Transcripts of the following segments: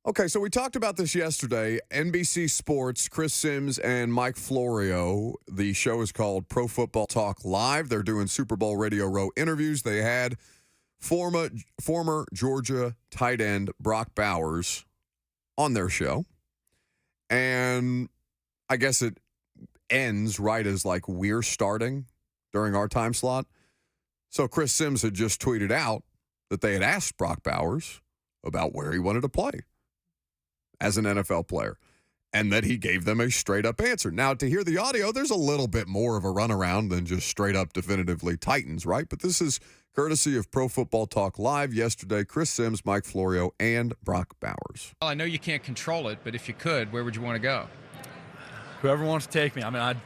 Okay, so we talked about this yesterday. NBC Sports, Chris Sims and Mike Florio. The show is called Pro Football Talk Live. They're doing Super Bowl Radio Row interviews. They had former Georgia tight end Brock Bowers on their show. And I guess it ends right as like we're starting during our time slot. So Chris Sims had just tweeted out that they had asked Brock Bowers about where he wanted to play as an NFL player, and that he gave them a straight-up answer. Now, to hear the audio, there's a little bit more of a runaround than just straight-up definitively Titans, right? But this is courtesy of Pro Football Talk Live yesterday. Chris Sims, Mike Florio, and Brock Bowers. Well, I know you can't control it, but if you could, where would you want to go? Whoever wants to take me. I mean,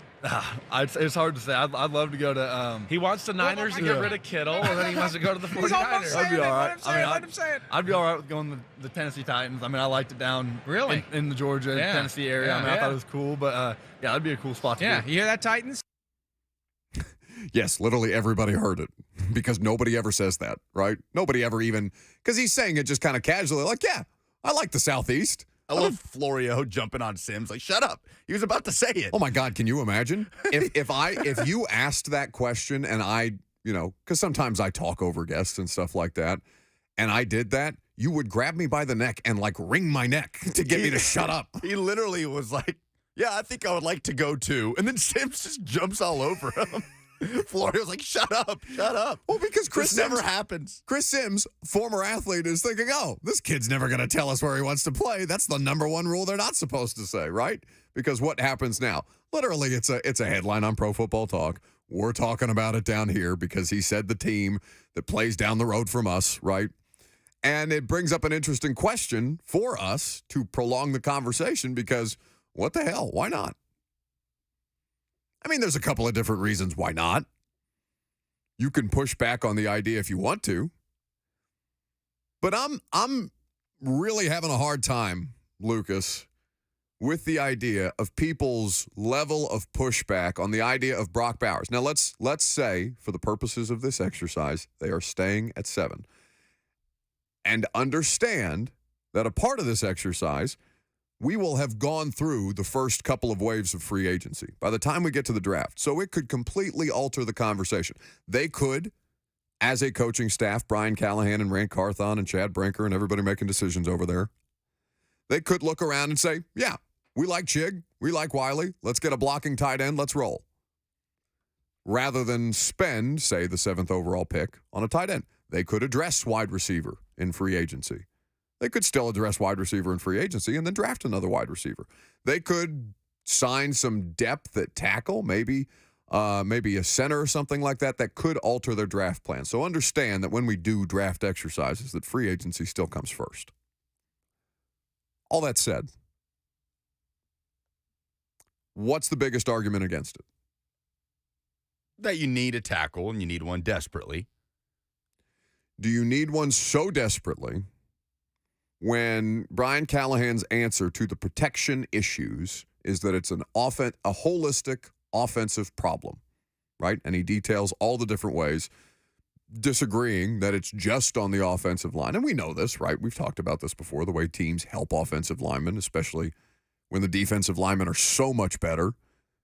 it's hard to say. I'd love to go to. He wants the Niners to get rid of Kittle, and then he wants to go to the 49ers. I'd be all right. Let him say it. I'd be all right with going to the Tennessee Titans. I mean, I liked it down Really? in the Georgia, Tennessee area. I mean, I thought it was cool, but yeah, that'd be a cool spot to Yeah, be. you hear that, Titans? Yes, literally everybody heard it because nobody ever says that, right? Nobody ever even, because he's saying it just kind of casually, like, yeah, I like the Southeast. I love Florio jumping on Sims. Like, shut up. He was about to say it. Oh my God, can you imagine? If you asked that question and I, because sometimes I talk over guests and stuff like that, and I did that, you would grab me by the neck and like wring my neck to get me to shut up. He literally was like, yeah, I think I would like to go too. And then Sims just jumps all over him. Florio's like, shut up. Well, because This never happens. Chris Sims, former athlete, is thinking, oh, this kid's never going to tell us where he wants to play. That's the number one rule they're not supposed to say, right? Because what happens now? Literally, it's a headline on Pro Football Talk. We're talking about it down here because he said the team that plays down the road from us, right? And it brings up an interesting question for us to prolong the conversation because what the hell? Why not? I mean, there's a couple of different reasons why not. You can push back on the idea if you want to. But I'm really having a hard time, Lucas, with the idea of people's level of pushback on the idea of Brock Bowers. Now, let's say, for the purposes of this exercise, they are staying at 7. And understand that a part of this exercise, we will have gone through the first couple of waves of free agency by the time we get to the draft. So it could completely alter the conversation. They could, as a coaching staff, Brian Callahan and Rand Carthon and Chad Brinker and everybody making decisions over there, they could look around and say, yeah, we like Chig, we like Wiley, let's get a blocking tight end, let's roll. Rather than spend, say, the 7th overall pick on a tight end. They could address wide receiver in free agency. They could still address wide receiver in free agency and then draft another wide receiver. They could sign some depth at tackle, maybe a center or something like that could alter their draft plan. So understand that when we do draft exercises, that free agency still comes first. All that said, what's the biggest argument against it? That you need a tackle and you need one desperately. Do you need one so desperately when Brian Callahan's answer to the protection issues is that it's a holistic offensive problem, right? And he details all the different ways, disagreeing that it's just on the offensive line. And we know this, right? We've talked about this before, the way teams help offensive linemen, especially when the defensive linemen are so much better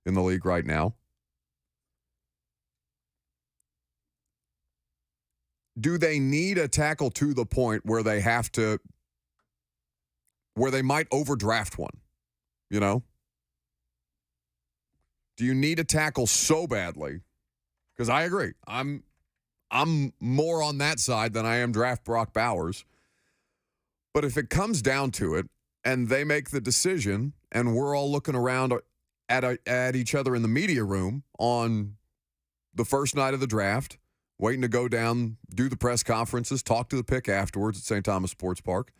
in the league right now. Do they need a tackle to the point where they might overdraft one, Do you need a tackle so badly? Because I agree. I'm more on that side than I am draft Brock Bowers. But if it comes down to it and they make the decision and we're all looking around at each other in the media room on the first night of the draft, waiting to go down, do the press conferences, talk to the pick afterwards at St. Thomas Sports Park,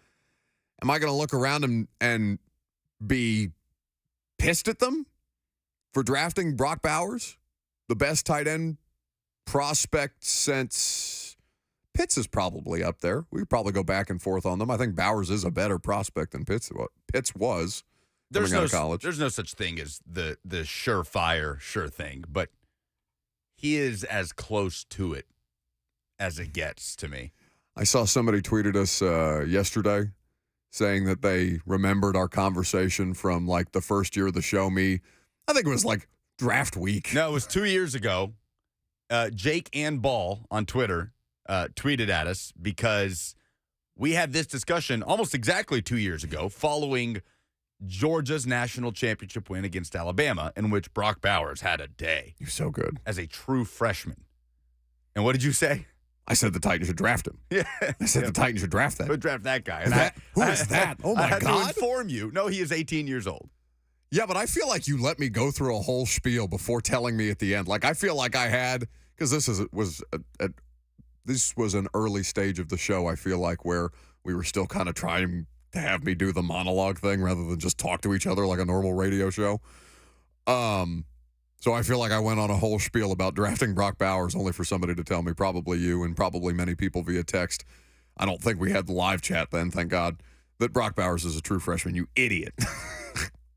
am I going to look around and be pissed at them for drafting Brock Bowers, the best tight end prospect since Pitts is probably up there? We could probably go back and forth on them. I think Bowers is a better prospect than Pitts was coming out of college. There's no such thing as the surefire sure thing, but he is as close to it as it gets to me. I saw somebody tweeted us yesterday saying that they remembered our conversation from like the first year of the show me. I think it was like draft week. No, it was 2 years ago. Jake and Ball on Twitter tweeted at us because we had this discussion almost exactly 2 years ago following Georgia's national championship win against Alabama, in which Brock Bowers had a day. You're so good. As a true freshman. And what did you say? I said the Titans should draft him. Yeah. I said the Titans should draft that. Would draft that guy. Who is that? Oh, my I had God. to inform you. No, he is 18 years old. Yeah, but I feel like you let me go through a whole spiel before telling me at the end. Like, I feel like I had, because this was an early stage of the show, I feel like, where we were still kind of trying to have me do the monologue thing rather than just talk to each other like a normal radio show. So I feel like I went on a whole spiel about drafting Brock Bowers only for somebody to tell me, probably you and probably many people via text. I don't think we had the live chat then, thank God, that Brock Bowers is a true freshman, you idiot.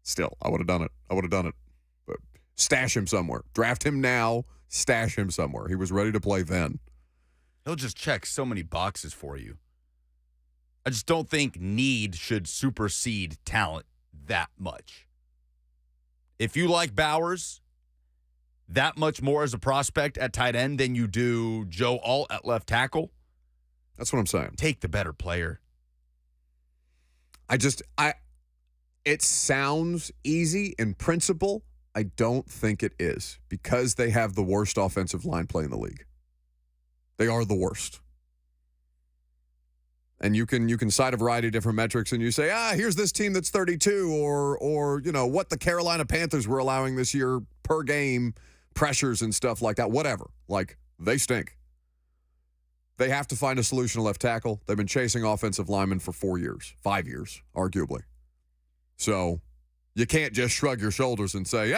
Still, I would have done it. But stash him somewhere. Draft him now, stash him somewhere. He was ready to play then. He'll just check so many boxes for you. I just don't think need should supersede talent that much. If you like Bowers that much more as a prospect at tight end than you do Joe Alt at left tackle, that's what I'm saying. Take the better player. It sounds easy in principle. I don't think it is because they have the worst offensive line play in the league. They are the worst. And you can cite a variety of different metrics and you say, here's this team that's 32 or you know, what the Carolina Panthers were allowing this year per game, pressures and stuff like that, whatever. Like, they stink. They have to find a solution to left tackle. They've been chasing offensive linemen for 5 years, arguably. So you can't just shrug your shoulders and say,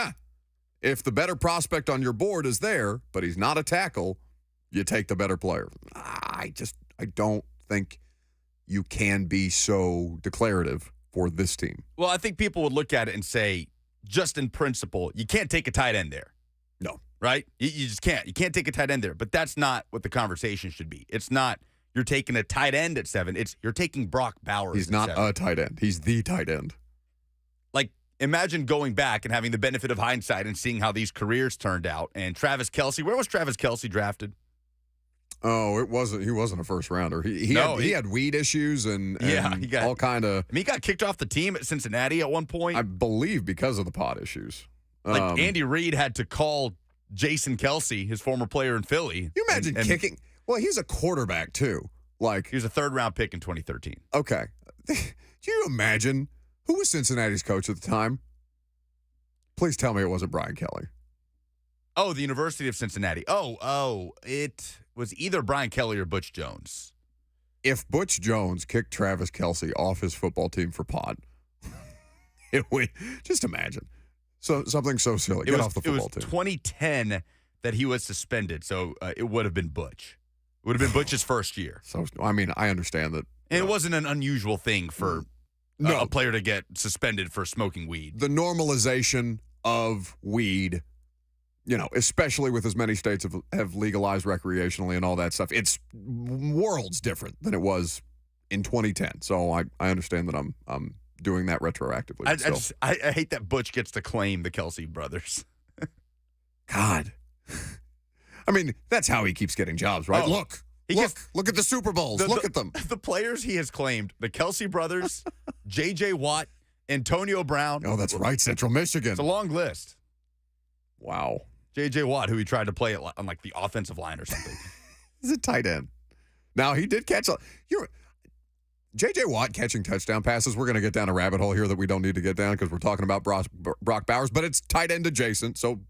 if the better prospect on your board is there, but he's not a tackle, you take the better player. I don't think you can be so declarative for this team. Well, I think people would look at it and say, just in principle, you can't take a tight end there. No. Right? You just can't. You can't take a tight end there. But that's not what the conversation should be. It's not you're taking a tight end at 7. It's you're taking Brock Bowers He's at not 7. a tight end. He's the tight end. Like, imagine going back and having the benefit of hindsight and seeing how these careers turned out. And Travis Kelce, where was Travis Kelce drafted? Oh, he wasn't a first rounder. He had weed issues and he got all kind of. I mean, he got kicked off the team at Cincinnati at one point. I believe because of the pot issues. Like Andy Reid had to call Jason Kelce, his former player in Philly. You imagine kicking? Well, he's a quarterback too. Like, he was a 3rd-round pick in 2013. Okay, do you imagine who was Cincinnati's coach at the time? Please tell me it wasn't Brian Kelly. Oh, the University of Cincinnati. Oh, it was either Brian Kelly or Butch Jones. If Butch Jones kicked Travis Kelce off his football team for pot, it would just imagine. So something so silly. Get off the football team. It was 2010 that he was suspended, so it would have been Butch. It would have been Butch's first year. So I mean, I understand that. And it wasn't an unusual thing for a player to get suspended for smoking weed. The normalization of weed, you know, especially with as many states have legalized recreationally and all that stuff, it's worlds different than it was in 2010. So I understand that I'm doing that retroactively. I hate that Butch gets to claim the Kelce brothers. God. I mean, that's how he keeps getting jobs, right? Oh, look at the Super Bowls. Look at them. The players he has claimed, the Kelce brothers, J.J. Watt, Antonio Brown. Oh, that's right, Central Michigan. It's a long list. Wow. J.J. Watt, who he tried to play on like the offensive line or something. He's a tight end. Now, he did catch J.J. Watt catching touchdown passes. We're going to get down a rabbit hole here that we don't need to get down because we're talking about Brock Bowers, but it's tight end adjacent, so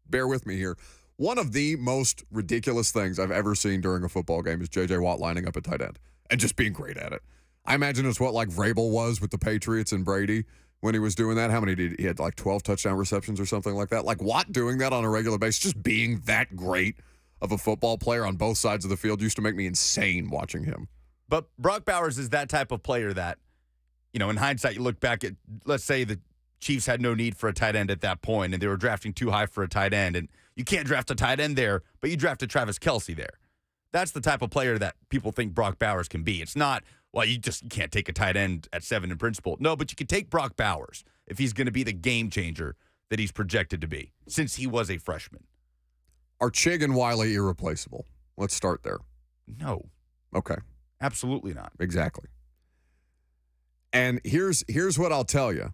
bear with me here. One of the most ridiculous things I've ever seen during a football game is J.J. Watt lining up at tight end and just being great at it. I imagine it's what like Vrabel was with the Patriots and Brady when he was doing that. How many did he had like 12 touchdown receptions or something like that? Like Watt doing that on a regular basis, just being that great of a football player on both sides of the field used to make me insane watching him. But Brock Bowers is that type of player that, you know, in hindsight, you look back at, let's say the Chiefs had no need for a tight end at that point and they were drafting too high for a tight end and you can't draft a tight end there, but you drafted Travis Kelce there. That's the type of player that people think Brock Bowers can be. It's not well, you can't take a tight end at 7 in principle. No, but you can take Brock Bowers if he's going to be the game changer that he's projected to be since he was a freshman. Are Chig and Wiley irreplaceable? Let's start there. No. Okay. Absolutely not. Exactly. And here's what I'll tell you.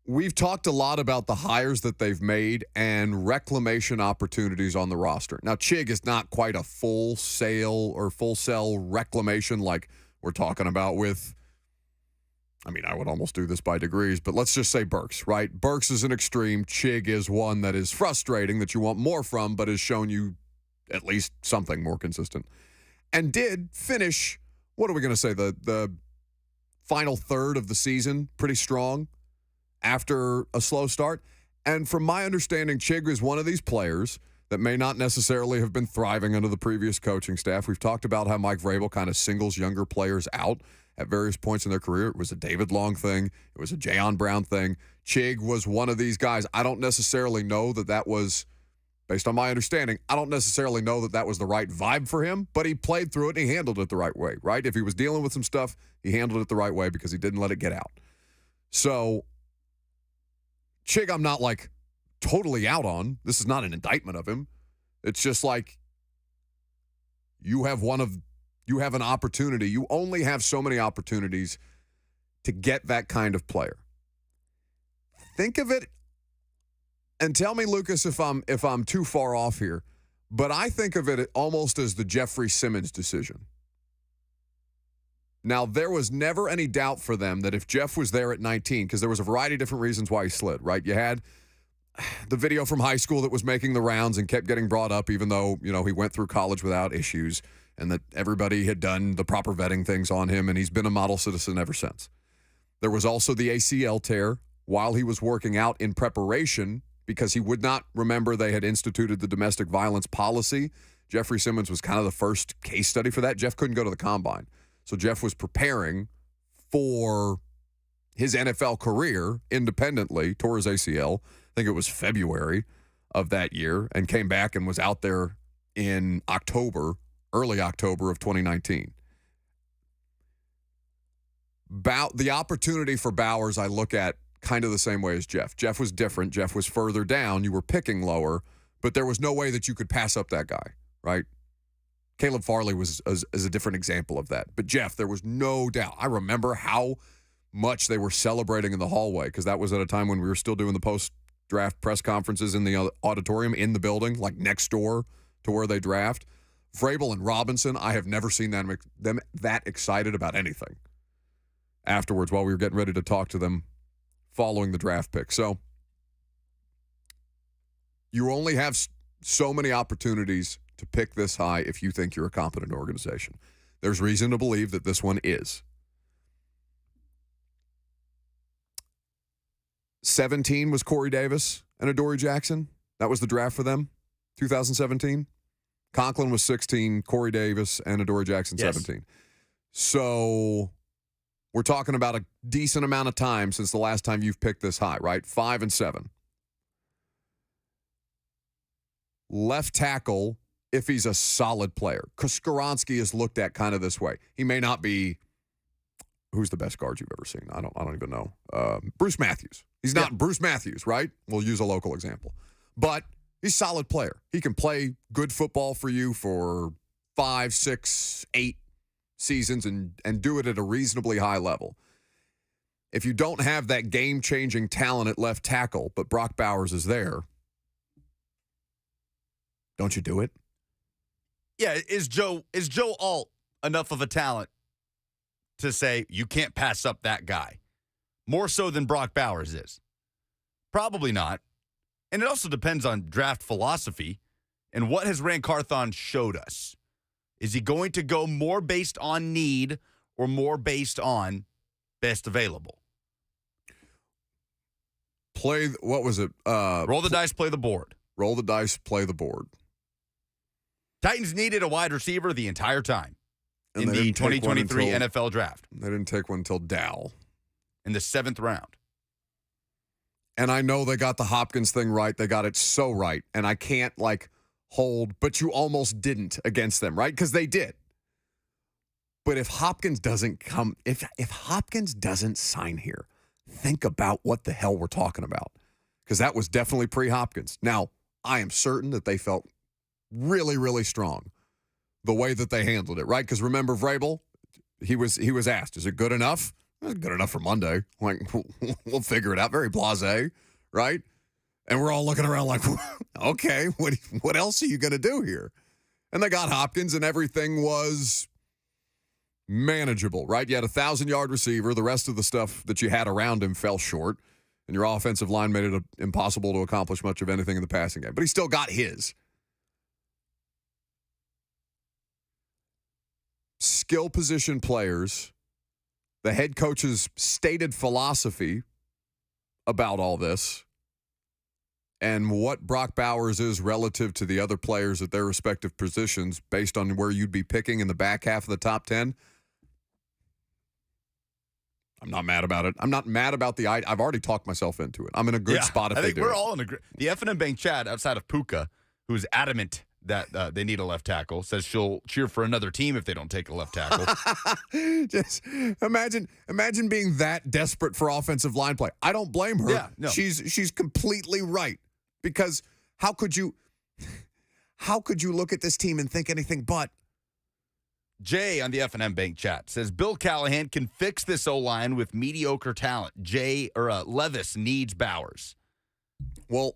We've talked a lot about the hires that they've made and reclamation opportunities on the roster. Now, Chig is not quite a full sale or full sell reclamation like we're talking about with, I mean, I would almost do this by degrees, but let's just say Burks, right? Burks is an extreme. Chig is one that is frustrating that you want more from, but has shown you at least something more consistent. And did finish, what are we going to say, the final third of the season pretty strong after a slow start. And from my understanding, Chig is one of these players that may not necessarily have been thriving under the previous coaching staff. We've talked about how Mike Vrabel kind of singles younger players out at various points in their career. It was a David Long thing. It was a Jayon Brown thing. Chig was one of these guys. I don't necessarily know that was, based on my understanding, I don't necessarily know that was the right vibe for him, but he played through it and he handled it the right way, right? If he was dealing with some stuff, he handled it the right way because he didn't let it get out. So Chig, I'm not like totally out on. This is not an indictment of him. It's just like you have an opportunity. You only have so many opportunities to get that kind of player. Think of it, and tell me, Lucas, if I'm too far off here, but I think of it almost as the Jeffrey Simmons decision. Now, there was never any doubt for them that if Jeff was there at 19, because there was a variety of different reasons why he slid, right? You had the video from high school that was making the rounds and kept getting brought up, even though, he went through college without issues and that everybody had done the proper vetting things on him, and he's been a model citizen ever since. There was also the ACL tear while he was working out in preparation because he would not remember they had instituted the domestic violence policy. Jeffrey Simmons was kind of the first case study for that. Jeff couldn't go to the combine. So Jeff was preparing for his NFL career independently, tore his ACL. I think it was February of that year, and came back and was out there in early October of 2019. The opportunity for Bowers I look at kind of the same way as Jeff. Jeff was different. Jeff was further down. You were picking lower, but there was no way that you could pass up that guy, right? Caleb Farley is a different example of that. But Jeff, there was no doubt. I remember how much they were celebrating in the hallway because that was at a time when we were still doing the post-draft press conferences in the auditorium in the building, like next door to where they draft. Vrabel and Robinson, I have never seen them that excited about anything afterwards while we were getting ready to talk to them following the draft pick. So you only have so many opportunities to pick this high if you think you're a competent organization. There's reason to believe that this one is. 17 was Corey Davis and Adoree Jackson. That was the draft for them, 2017. Conklin was 16, Corey Davis and Adoree Jackson 17. So we're talking about a decent amount of time since the last time you've picked this high, right? 5 and 7. Left tackle, if he's a solid player. Skoronski is looked at kind of this way. He may not be, who's the best guard you've ever seen? I don't even know. Bruce Matthews. He's not Bruce Matthews, right? We'll use a local example. But he's a solid player. He can play good football for you for 5, 6, 8 seasons and do it at a reasonably high level. If you don't have that game-changing talent at left tackle, but Brock Bowers is there, don't you do it? Yeah, is Joe Alt enough of a talent to say you can't pass up that guy? More so than Brock Bowers is? Probably not. And it also depends on draft philosophy and what has Ran Carthon showed us. Is he going to go more based on need or more based on best available? What was it? Roll the dice, play the board. Roll the dice, play the board. Titans needed a wide receiver the entire time And in they the didn't take one 2023 until- NFL draft They didn't take one until Dow. in the 7th round. And I know they got the Hopkins thing right. They got it so right. And I can't, hold, but you almost didn't against them, right? Because they did. But if Hopkins doesn't come, if Hopkins doesn't sign here, think about what the hell we're talking about. Because that was definitely pre-Hopkins. Now, I am certain that they felt really, really strong the way that they handled it, right? Because remember Vrabel, he was asked, is it good enough? It's good enough for Monday. Like, we'll figure it out. Very blasé, right? And we're all looking around like, okay, what else are you going to do here? And they got Hopkins, and everything was manageable, right? You had a 1,000-yard receiver. The rest of the stuff that you had around him fell short, and your offensive line made it impossible to accomplish much of anything in the passing game. But he still got his. Skill position players, the head coach's stated philosophy about all this, and what Brock Bowers is relative to the other players at their respective positions based on where you'd be picking in the back half of the top 10, I'm not mad about it. I'm not mad about I've already talked myself into it. I'm in a good spot if I they think do we're it. all in the F&M Bank chat outside of Puka, who's adamant that they need a left tackle, says she'll cheer for another team if they don't take a left tackle. Just imagine being that desperate for offensive line play. I don't blame her. Yeah, no. She's completely right. Because how could you look at this team and think anything but? Jay on the F&M Bank chat says Bill Callahan can fix this O-line with mediocre talent. Levis needs Bowers. Well,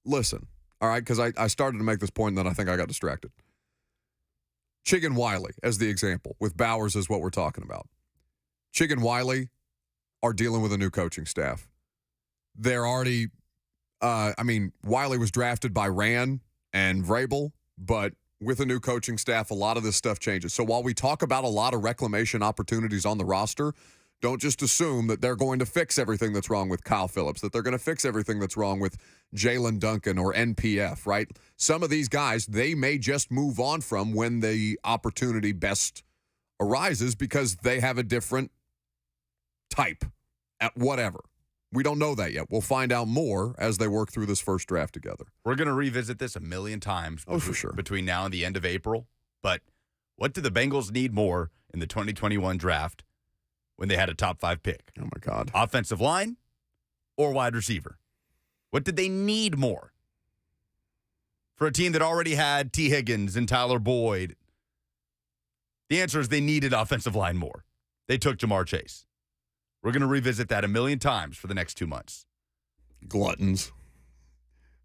listen, all right, because I started to make this point and then I think I got distracted. Chig and Wiley as the example, with Bowers is what we're talking about. Chig and Wiley are dealing with a new coaching staff. They're already, Wiley was drafted by Rand and Vrabel, but with a new coaching staff, a lot of this stuff changes. So while we talk about a lot of reclamation opportunities on the roster, don't just assume that they're going to fix everything that's wrong with Kyle Phillips, that they're going to fix everything that's wrong with Jalen Duncan or NPF, right? Some of these guys, they may just move on from when the opportunity best arises because they have a different type at whatever. We don't know that yet. We'll find out more as they work through this first draft together. We're going to revisit this a million times for sure. Between now and the end of April. But what do the Bengals need more in the 2021 draft when they had a top 5 pick? Oh, my God. Offensive line or wide receiver? What did they need more? For a team that already had T. Higgins and Tyler Boyd, the answer is they needed offensive line more. They took Jamar Chase. We're going to revisit that a million times for the next 2 months. Gluttons.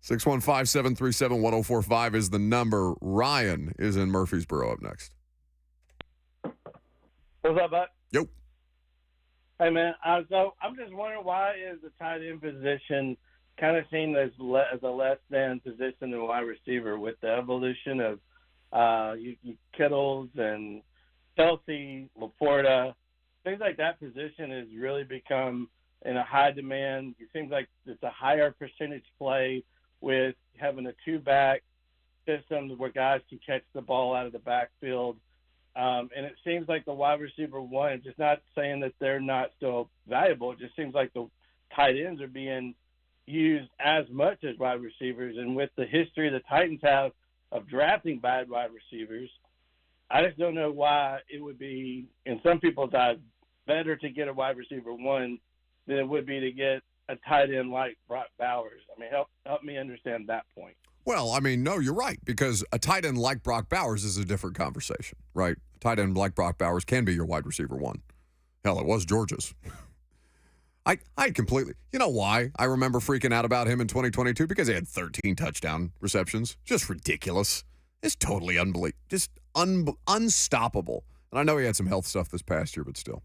615-737-1045 is the number. Ryan is in Murfreesboro up next. What's up, bud? Yo. Hey, man. So I'm just wondering, why is the tight end position kind of seen as a less than position than wide receiver with the evolution of Kittles and Kelsey, Laporta? Things like that position has really become in a high demand. It seems like it's a higher percentage play with having a 2-back system where guys can catch the ball out of the backfield. And it seems like the wide receiver one, just not saying that they're not still valuable. It just seems like the tight ends are being used as much as wide receivers. And with the history the Titans have of drafting bad wide receivers, I just don't know why it would be, in some people's eyes, better to get a wide receiver one than it would be to get a tight end like Brock Bowers. I mean, help me understand that point. Well, I mean, no, you're right, because a tight end like Brock Bowers is a different conversation, right? A tight end like Brock Bowers can be your wide receiver one. Hell, it was Georgia's. I completely, you know why I remember freaking out about him in 2022? Because he had 13 touchdown receptions. Just ridiculous. It's totally unbelievable. Just unstoppable. And I know he had some health stuff this past year, but still.